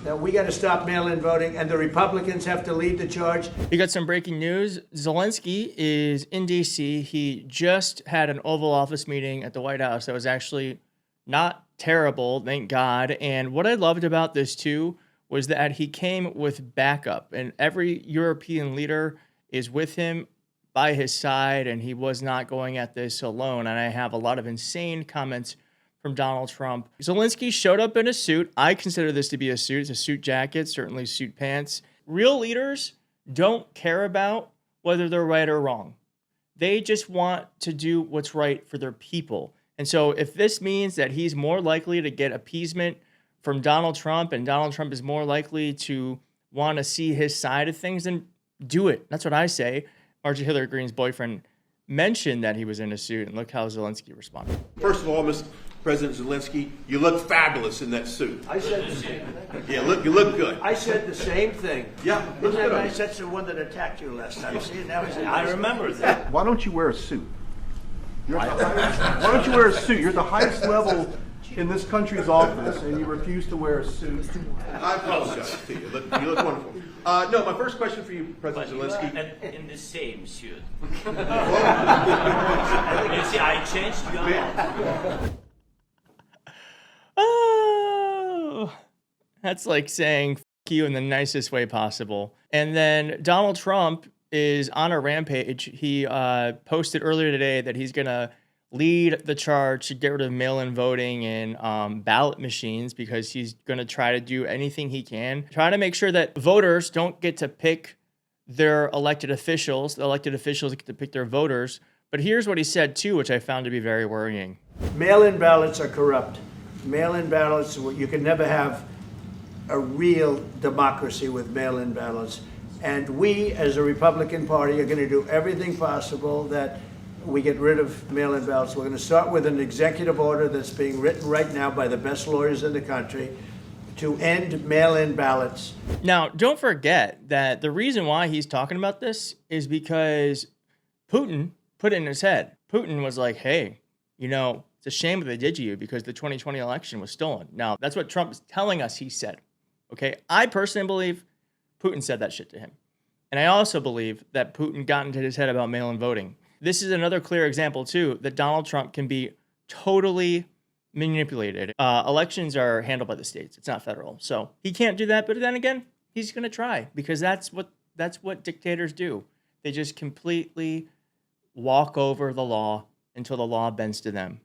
that we got to stop mail-in voting, and the Republicans have to lead the charge. We got some breaking news. Zelensky is in D.C. He just had an Oval Office meeting at the White House that was actually not terrible, thank God. And what I loved about this, too, was that he came with backup. And every European leader is with him, by his side, and he was not going at this alone. And I have a lot of insane comments from Donald Trump. Zelensky showed up in a suit. I consider this to be a suit. It's a suit jacket, certainly suit pants. Real leaders don't care about whether they're right or wrong. They just want to do what's right for their people. And so if this means that he's more likely to get appeasement from Donald Trump and Donald Trump is more likely to want to see his side of things, then do it. That's what I say. Marjorie Hillary Greene's boyfriend mentioned that he was in a suit, and look how Zelensky responded. First of all, Mr. President Zelensky, you look fabulous in that suit. I said the same thing. Yeah, you look good. I said the same thing. Yeah, Isn't looks that good. nice? That's the one that attacked you last time. See, now he's I remember that. Why don't you wear a suit? Why don't you wear a suit? You're at the highest level in this country's office, and you refuse to wear a suit. I apologize to you. You look wonderful. No, my first question for you, President But you Zelensky. are in the same suit. You see, I changed you. Oh, that's like saying F you in the nicest way possible. And then Donald Trump is on a rampage. He posted earlier today that he's going to lead the charge to get rid of mail-in voting and ballot machines because he's going to try to do anything he can, try to make sure that voters don't get to pick their elected officials. The elected officials get to pick their voters. But here's what he said, too, which I found to be very worrying. Mail-in ballots are corrupt. Mail-in ballots, you can never have a real democracy with mail-in ballots. And we, as a Republican Party, are going to do everything possible that we get rid of mail-in ballots. We're going to start with an executive order that's being written right now by the best lawyers in the country to end mail-in ballots. Now, don't forget that the reason why he's talking about this is because Putin put it in his head. Putin was like, hey, you know, it's a shame what they did to you because the 2020 election was stolen. Now, that's what Trump is telling us he said. Okay, I personally believe Putin said that shit to him. And I also believe that Putin got into his head about mail-in voting. This is another clear example, too, that Donald Trump can be totally manipulated. Elections are handled by the states. It's not federal. So he can't do that. But then again, he's going to try because that's what dictators do. They just completely walk over the law until the law bends to them.